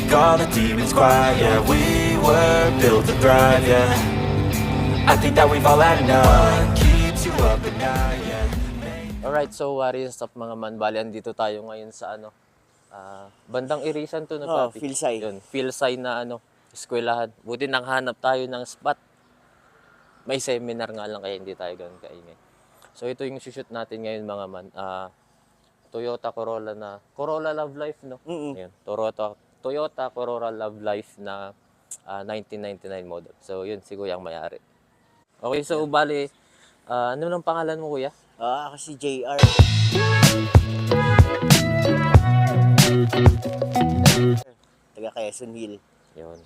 make all the demons quiet. Yeah, we were built to thrive. Yeah, I think that we've all had enough. What keeps you up at night? Yeah. Alright, so what is up mga man? Bali, andito tayo ngayon sa bandang Irisan to na papi. Philsay. Yun, Philsay na eskwelahan. Buti nang hanap tayo ng spot. May seminar nga lang kaya hindi tayo ganun kaingay. So ito yung shoot natin ngayon mga man. Toyota Corolla Love Life, no? Ayun, Toyota Corolla Love Life na 1999 model. So yun, si Kuya ang may-ari. Okay, so bali, ano lang pangalan mo, Kuya? Ako si JR. Taga Quezon Hill. Yun.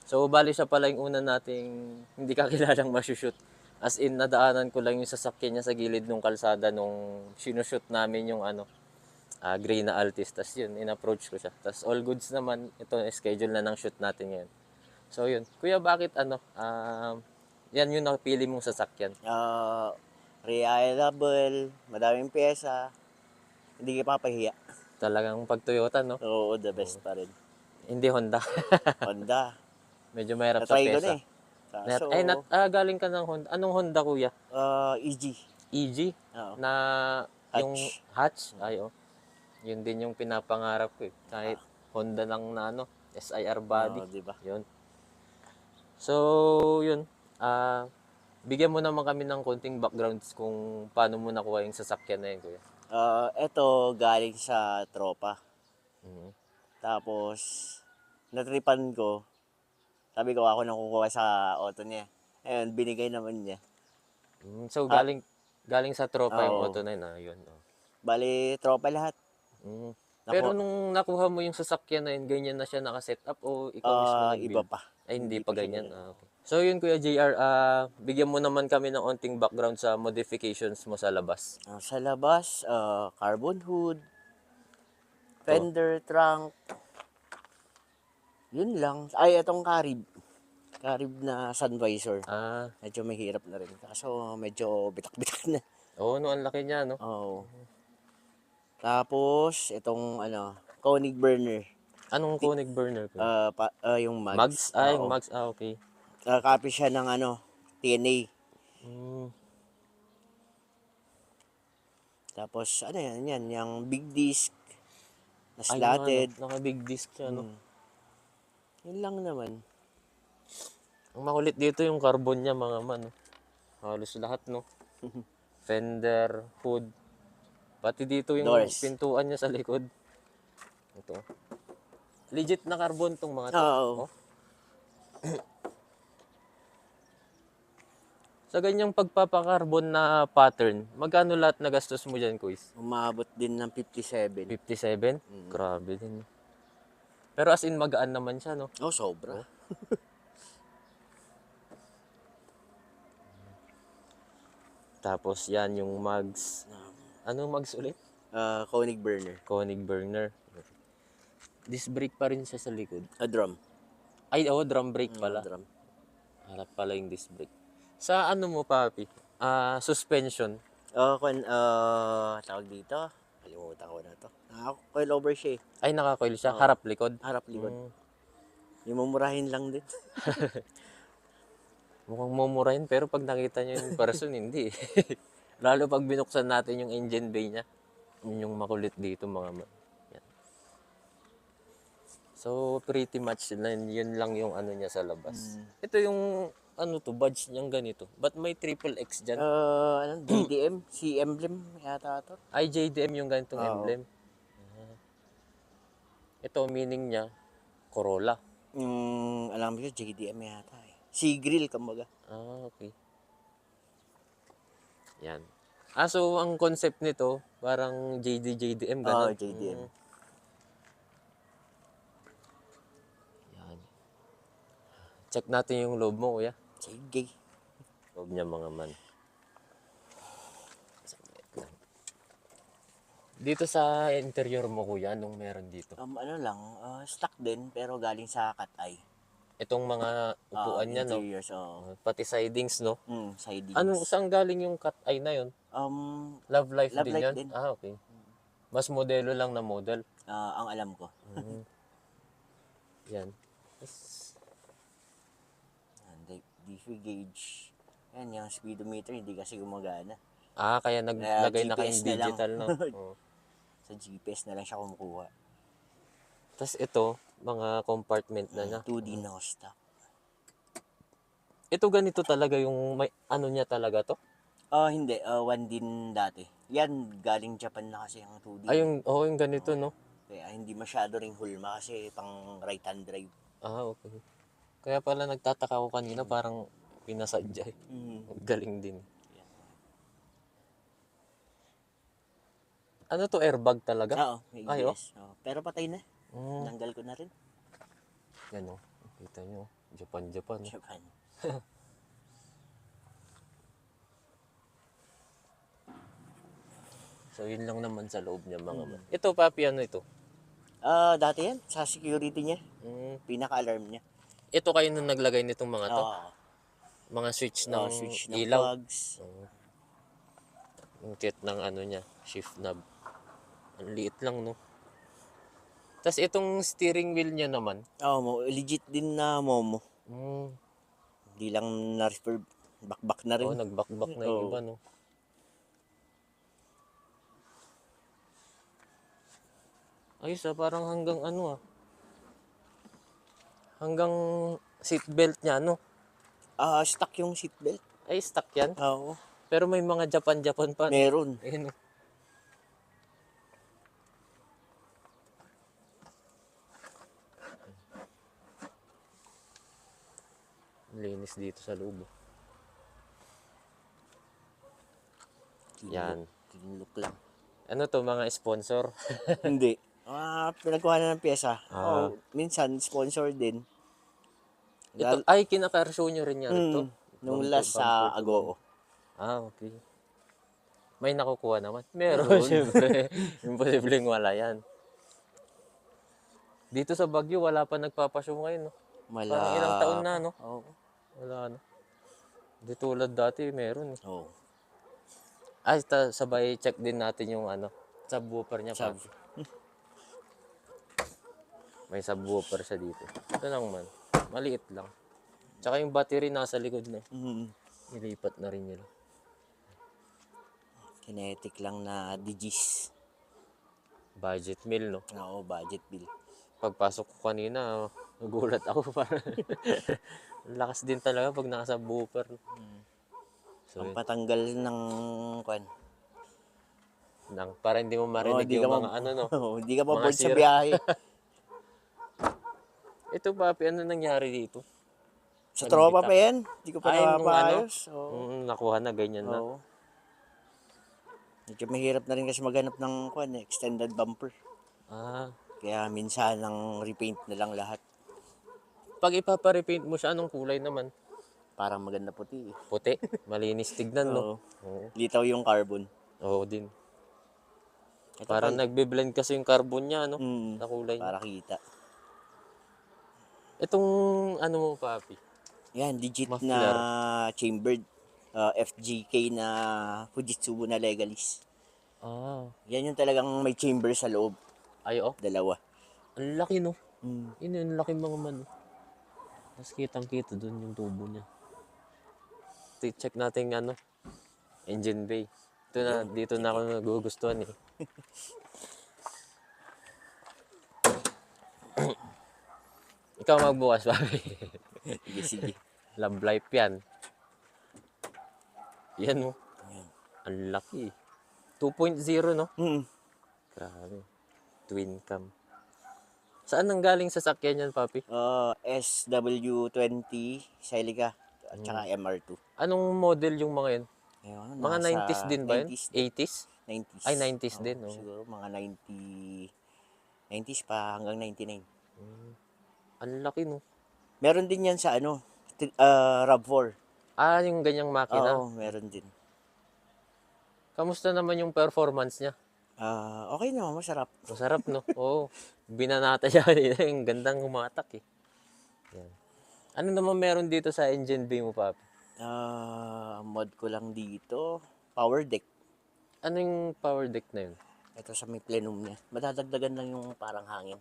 So, bali siya pala yung una nating hindi ka kilalang masushoot. As in, nadaanan ko lang yung sasakyan niya sa gilid ng kalsada nung sinushoot namin yung gray na Altis. Tapos yun, in-approach ko siya. Tapos all goods naman, ito, schedule na ng shoot natin ngayon. So, yun. Kuya, bakit yan yung napili mong sasakyan? Reliable, madaming pyesa, hindi ka papahiya. Talagang pag Toyota, no? Oo, the best pa rin. Hindi Honda. Honda. Medyo mahirap sa Natry ko pyesa. na eh. Galing ka ng Honda. Anong Honda, Kuya? EG. EG? Oo. Na Hatch. yung hatch? Ay, oh. Yun din yung pinapangarap ko eh. Kahit Honda lang na SIR body. Oo, diba? Yun. So, yun. Bigyan mo naman kami ng konting backgrounds kung paano mo nakuha yung sasakyan na yun, Kuya. Ito galing sa tropa. Mhm. Tapos, natripan ko. Sabi ko ako nang kukuha sa auto niya. Ayun, binigay naman niya. So, galing sa tropa yung Oo. auto na yun. Yun. Oh. Bali, tropa lahat. Pero nung nakuha mo yung sasakyan na yun, ganyan na siya nakaset up o ikaw mismo nag-build? Iba pa. Ay, hindi pa siya ganyan. ganyan. Okay. So yun, Kuya JR, bigyan mo naman kami ng onting background sa modifications mo sa labas. Sa labas, carbon hood, fender, trunk. Yun lang. Ay, itong carib. Carib na sun visor. Medyo mahirap na rin. Kaso medyo bitak-bitak na. Oo, no, ang laki niya, no? Oo. Tapos, itong Koenig burner. Anong Koenig burner ko? Yung mags. Mags? Yung Oo. mags. Okay. Copy siya ng TNA. Tapos, yan, yung big disc, na slatted. Naka-big disc siya, no? Yun lang naman. Ang makulit dito yung carbon niya, mga man. No? Halos lahat, no? Fender, hood. Pati dito yung Doors. pintuan niya sa likod. Ito. Legit na carbon tong mga to. Oo. Oh. Sa ganyang pagpapakarbon na pattern, magkano lahat na gastos mo dyan, Kuis? Umabot din ng 57. 57? Grabe din. Pero as in, magaan naman siya, no? Oh, sobra. Tapos yan, yung mags. Anong mags ulit? Koenig burner. Koenig burner. Disc brake pa rin siya sa likod. Drum. Ay, drum brake pala. Drum. Harap pala yung disc brake. Sa ano mo, papi? Suspension. Tawag dito. Kalimutan ko na to. Coilover siya eh. Ay, naka-coil siya. Harap-likod. Harap-likod. Yung mumurahin lang din. Mukhang mumurahin, pero pag nakita nyo yung person, hindi. Lalo pag binuksan natin yung engine bay niya. Yun yung makulit dito, mga man. Yan. So, pretty much yun lang yung ano niya sa labas. Ito yung badge niyang ganito. Ba't may triple X dyan? JDM? Si emblem yata ito. Ay, JDM yung ganitong emblem. Ito, meaning niya, Corolla. Alam mo yun, JDM yata eh. Si grill, kumbaga. Okay. Yan. So ang concept nito, parang JDM, gano'n? JDM. Yan. Check natin yung loob mo, Kuya. Sige. Loob niya, mga man. Dito sa interior mo, Kuya, anong meron dito? Stock din, pero galing sa Cat-Eye. Itong mga upuan niya, no? Interiors, Pati sidings, no? sidings. Saan galing yung cat-eye na yun? Love Life Love din Life yun? din. Okay. Mas modelo lang na model. Ang alam ko. Yan. Tapos, Diffie gauge. Yan, yung speedometer, hindi kasi gumagana. kaya naglagay na kayong GPS na lang. digital, no? Oo. Sa GPS na lang siya kumukuha. Tapos ito, mga compartment na niya. 2D na stop. Ito ganito talaga yung may ano niya talaga to? Hindi. 1 din dati. Yan, galing Japan na kasi ang 2D. Ay, yung ganito, no? Kaya hindi masyado ring hulma kasi pang right-hand drive. Okay. Kaya pala nagtataka ko kanina, parang pinasadya eh. Galing din. Ano to, airbag talaga? Oo, may Ay, ABS. Pero patay na. Mm. Nanggal ko na rin. Yan o. Kita nyo. Japan. No? Japan. So, yun lang naman sa loob niya mga man. Ito, papi, ano ito? Dati yan, sa security niya. Mm. Pinaka-alarm niya. Ito kayo nung naglagay nitong mga to? Oo. Mga switch ng Switch ng ilaw? plugs. Yung kit ng ano niya, shift knob. Ang liit lang, no? Tapos itong steering wheel niya naman. Legit din na Momo. Hindi lang na-refurb. Back na rin. Nagbakbak na yung iba, no? Ayos parang hanggang ano hanggang seatbelt niya, no? Stuck yung seatbelt. Ay, stock yan. Oo. Pero may mga Japan pa. Meron. Ayun, no? Linis dito sa loob. Yan. Tinulok lang. Ano to, mga sponsor? Hindi. Pinagkuha na ng pyesa. Minsan, sponsor din. Ito, kinaka-show nyo rin yan ito. Nung last sa Agoo. Okay. May nakukuha naman. Meron, syempre. Imposibleng wala yan. Dito sa Baguio, wala pa nagpapashow ngayon, no? Parang ilang taon na, no? Oo. Wala, no? Di tulad dati, meron, eh. Oo. Sabay check din natin yung subwoofer niya. May subwoofer siya dito. Ito lang man. Maliit lang. Tsaka yung battery nasa likod na. Nilipat na rin nila. Kinetic lang na digis. Budget meal, no? Oo, budget bill. Pagpasok ko kanina, nagulat ako. Lakas din talaga pag naka-subwoofer. So, Pampatanggal ng para hindi mo marinig yung mga no? Hindi ka pa Mga bored sa sira. biyahe. Ito, papi, ano nangyari dito? Sa tropa pa yan. Hindi ko pa nung napapaayos. nakuha na, ganyan na. Oo. Medyo mahirap na rin kasi maghanap ng extended bumper. Kaya minsan ang repaint na lang lahat. Pag ipapa-repaint mo siya, anong kulay naman? Parang maganda puti. Puti. Malinis tignan, no? Oo. Litaw yung carbon. Oo din. Ito Parang nagbe-blend kasi yung carbon niya, no? Sa kulay niya. Para kita. Itong ano mo, papi? Yan, legit Muffler. na chambered. FGK na Fujitsu na Legalis. Yan yung talagang may chamber sa loob. Ay, Dalawa. Ang laki, no? Yun yung laki mga man. Tapos kitang-kita dun yung tubo niya. Check natin yung engine bay. Dito na ako nagugustuhan, eh. Ikaw magbukas, papi. Sige. Love life yan. Yan, no? Ang laki. 2.0, no? Grabe. Twin cam. Saan nang galing sa sakyan yan, papi? SW20 Celica at saka MR2. Anong model yung mga yan? Ayun, Mga nasa 90s din ba yun? 90s. 80s? 90s. Ay, 90s din, no? Siguro mga 90s pa hanggang 99. Ang laki, no? Meron din yan sa RAV4. Yung ganyang makina. Oo, meron din. Kamusta naman yung performance niya? Okay naman, masarap. Masarap, no? Oo. Binanata siya kanina. Yung gandang humatak, eh. Yan. Ano naman meron dito sa engine bay mo, papi? Mod ko lang dito. Power deck. Ano yung power deck na yun? Ito sa may plenum niya. Madadagdagan lang yung parang hangin.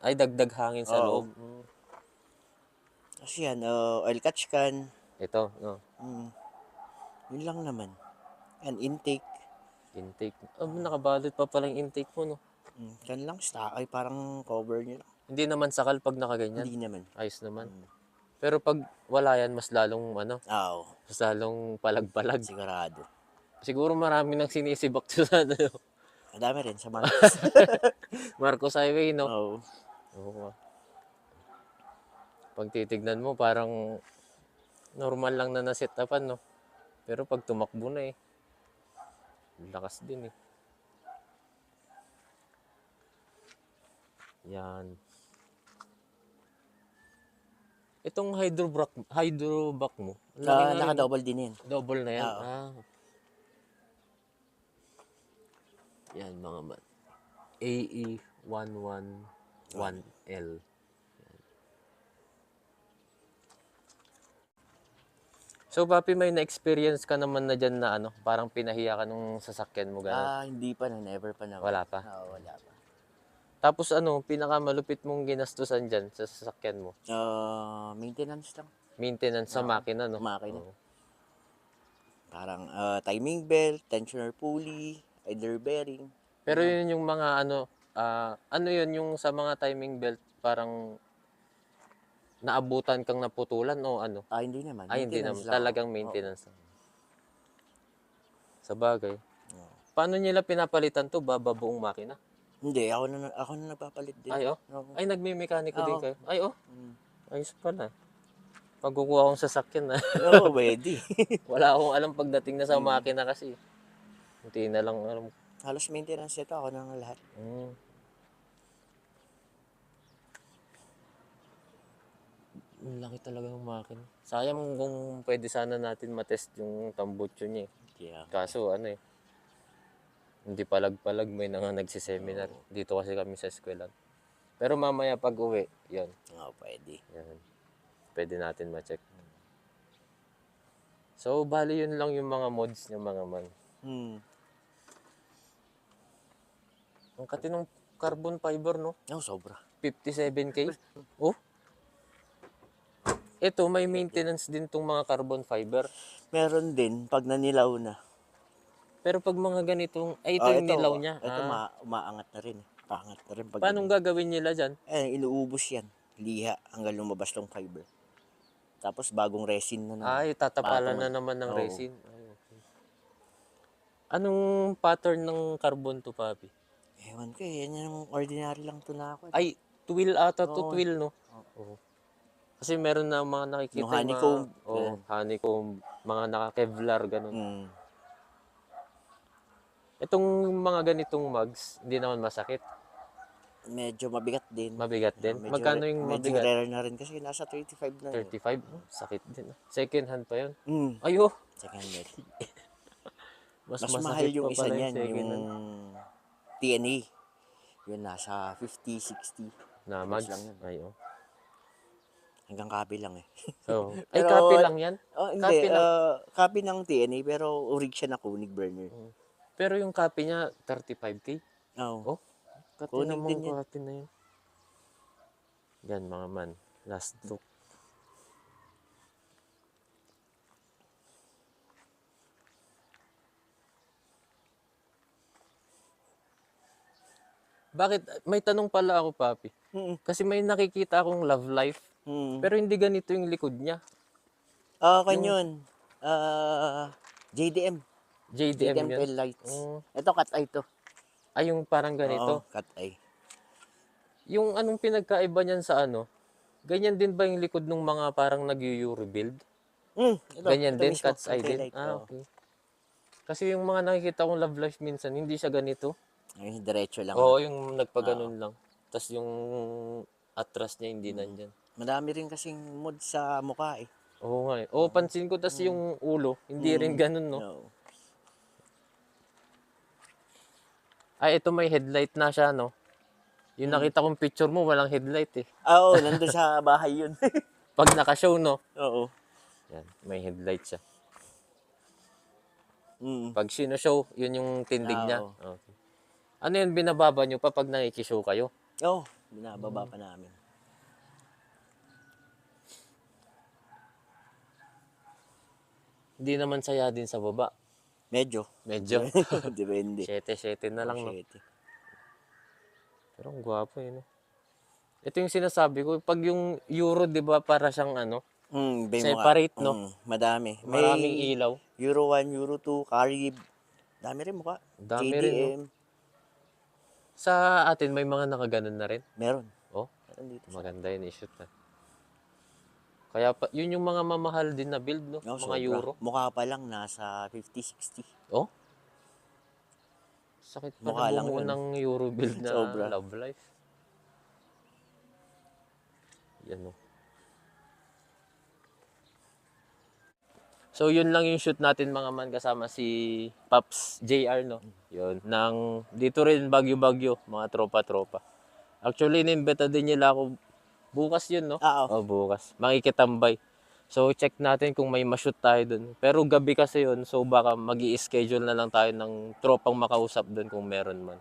Ay, dagdag hangin sa Oo. loob. Mm. Kasi yan, oil catch can. Ito, no? Yun lang naman. Yan, intake. Intake. Nakabalot pa pala yung intake mo, no? Yan lang, ay parang cover nyo lang. Hindi naman sakal pag nakaganyan. Hindi naman. Ayos naman. Pero pag wala yan, mas lalong, Oo, mas lalong palag-palag. sigurado. Siguro marami nang sinisibak to sa Madami rin sa Marcos. Marcos Highway, no? Oo. Oo. Pag titignan mo, parang normal lang na naset-upan, no? Pero pag tumakbo na lakas din Yan. Itong hydrovac mo, ang laki nga rin, no? Naka-double din yan. Double na yan. Oo. Yan mga man. AE111L. So, Papi, may na-experience ka naman na dyan na parang pinahiya ka nung sasakyan mo, gano'n? Hindi pa na, never pa naman. Wala pa? Oo, wala pa. Tapos pinakamalupit mong ginastusan dyan sa sasakyan mo? Maintenance lang. Maintenance sa makina, no? Makina. Oo. Parang timing belt, tensioner pulley, idler bearing. Pero yun yung mga ano yun yung sa mga timing belt, parang naabutan kang naputulan o ano? Hindi naman. Ay, hindi naman. Maintenance lang. Talagang maintenance lang. Sa bagay. Paano nila pinapalitan to? Buong makina? Hindi, ako na nagpapalit din. Ay, Oo. Ay, nagme-mekaniko din Oo. kayo? Ay, ayos pala. Pag kukuha akong sasakyan Oo, pwede. wala akong alam pagdating na sa makina kasi. Hindi na lang alam. Halos maintenance ito, ako na lahat. Ang laki talaga ng makina. Sayang kung pwede sana natin matest yung tambutso niya Yeah. Kaso hindi palag-palag, may nga nagsiseminar. Dito kasi kami sa eskwela. Pero mamaya pag uwi, yan. Oo, pwede. Yan. Pwede natin ma-check. So, bali yun lang yung mga mods niya mga man. Ang katinong carbon fiber, no? Sobra. 57K. Oh. Ito, may maintenance din tong mga carbon fiber. Meron din pag nanilaw na. Pero pag mga ganitong, ito yung nilaw niya. Ito umaangat na rin. Paangat na rin. Paano gagawin nila dyan? Inuubos yan. Liha hanggang lumabas tong fiber. Tapos bagong resin na naman. Ay, tatapalan na naman ng resin. Ay, okay. Anong pattern ng carbon to, Papi? Ewan ko yan yung ordinary lang to na ako. Ay, twill ata to, twill, no? Oo. Kasi meron na mga nakikita yung honeycomb. Honeycomb, mga naka-Kevlar, ganun. Itong mga ganitong mugs, hindi naman masakit. Medyo mabigat din. Mabigat din? Magkano yung medyo mabigat? rare na rin kasi nasa 35 na. 35? Sakit din. Second hand pa yun. Ay, Second hand. Mas Mas mahal masakit yung pa isa pala niyan, second yung hand. TNA. Yun nasa 50, 60. Na Mas mugs? lang yun. Ay, Hanggang copy lang eh. So, ay, Pero, copy lang yan? Hindi, Copy lang. copy ng TNA pero orig siya na Koenig burner. Pero yung copy niya, 35K? Oo. Copy Kunin namang din yan. copy na yun. Yan mga man. Last look. Bakit? May tanong pala ako, Papi. Kasi may nakikita akong love life. Pero hindi ganito yung likod niya. Kanyon. JDM. JDM yun. tail lights. Ito, cut eye to. Ay, yung parang ganito. Oo, cut eye. Yung anong pinagkaiba niyan sa ganyan din ba yung likod ng mga parang nag-rebuild? Ganyan din, mismo, cat's eye tail din? light, oo. Okay. Kasi yung mga nakikita kong love life minsan, hindi siya ganito. Ay, diretso lang. Oo, yung nagpaganon lang. Tapos yung atras niya hindi nandyan. Madami rin kasing mod sa mukha eh. Oo nga eh. Oo, pansin ko. Tapos yung ulo, hindi rin ganun, no? No. Ay, ito may headlight na siya, no? Yung nakita kong picture mo, walang headlight eh. Oo, nandun sa bahay yun. Pag naka-show, no? Oo. Yan, may headlight siya. Mm. Pag sino-show, yun yung tindig niya. Oo. Okay. Ano yun, binababa nyo pa pag nakikishow kayo? Oo. Binababa pa namin. Hindi naman saya din sa baba. Medyo. Medyo. Depende. 7-7 na lang, no? Shit. Pero ang gwapo, eh, no? Ito yung sinasabi ko, pag yung Euro, di ba, para siyang ano, separate, no? Madami. Maraming ilaw. Euro 1, Euro 2, Carib. Dami rin mukha. Dami JDM. rin, no? Sa atin, may mga nakaganon na rin. Meron. Oh, Meron dito. maganda yun i-shoot na. Kaya pa, yun yung mga mamahal din na build, no? No, Mga sobra. Euro. Mukha pa lang nasa 50-60. Oh? Sakit pa Mukha na lang bumuo yun. ng Euro build na Sobra. Love Life. Yan, no? So, yun lang yung shoot natin mga man kasama si Paps JR, no? Yun. Dito rin Bagyo-Bagyo, mga tropa-tropa. Actually, inimbeta din nila ako bukas yun, no? Oo. Oh, bukas. Makikitambay. So, check natin kung may ma-shoot tayo dun. Pero gabi kasi yun, so baka mag-i-schedule na lang tayo ng tropang makausap dun kung meron man.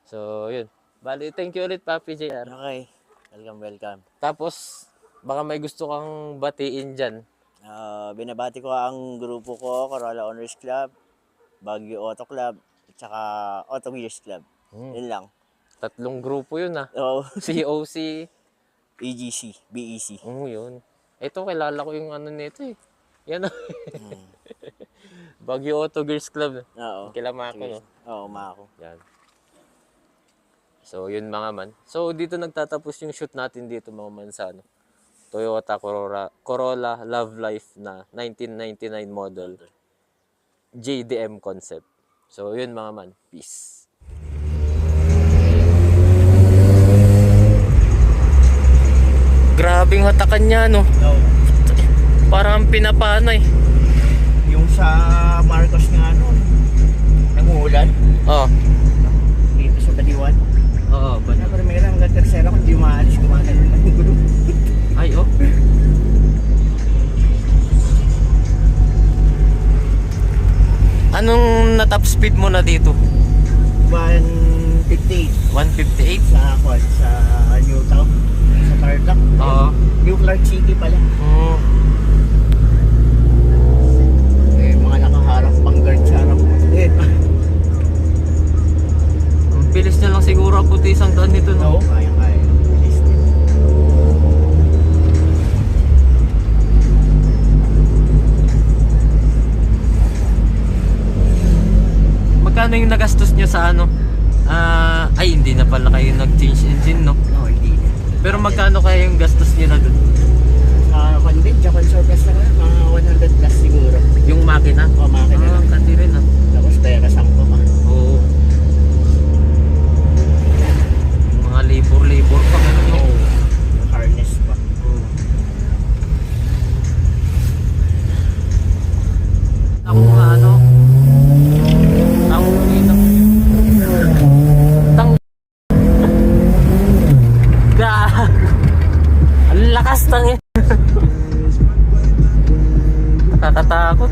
So, yun. Bali, thank you ulit, Papi JR. Okay. Welcome. Tapos, baka may gusto kang batiin dyan. Binabati ko ang grupo ko, Corolla Owners Club, Baguio Auto Club, at saka Auto Wheelers Club. Yun lang. 3 grupo yun, ah. So, COC. EGC, BEC. Oo, yun. Ito, kilala ko yung ano nito, eh. Yan, ah. Baguio Auto Girls Club. Oo. Kilama ako, no? Oo, Mako. Yan. So, yun mga man. So, dito nagtatapos yung shoot natin dito mga man sa ano, Toyota Corolla Love Life na 1999 model. JDM concept. So, yun mga man. Peace. Grabing hatakan niya, no? No. Parang pinapanay. Yung sa Marcos nga ano, nag-uulan. Oh. Dito sa Baliwan. Oo, ba? Pero meron hanggang tercera kung di maalis, kumakalo lang yung gulo. Ay, oh. Anong na-top speed mo na dito? 158 158? sa Quad, sa Newtown, sa Tarlac. Oo. New Clark City pala. Oh. Eh, mga nakaharap pang guard sa harap. Eh, Ang bilis na lang siguro puti isang daan nito, no? no, kaya-kaya. Bilis din. Magkano yung nagastos nyo sa ano? Ay, hindi na pala kayo nag-change engine, no? No, hindi na. Pero magkano kaya yung gastos nyo na dun? Convict, Japan Surface na mga 100 plus siguro. Yung makina? O, makina lang. Kasi rin, ah. Tapos pera 10 pa. Oo. Mga labor pa, gano'n, no? Oo. Harness pa. Ako nga, ano? Tang dito. Tang. Gag. Ang lakas tangin. Nakakatakot.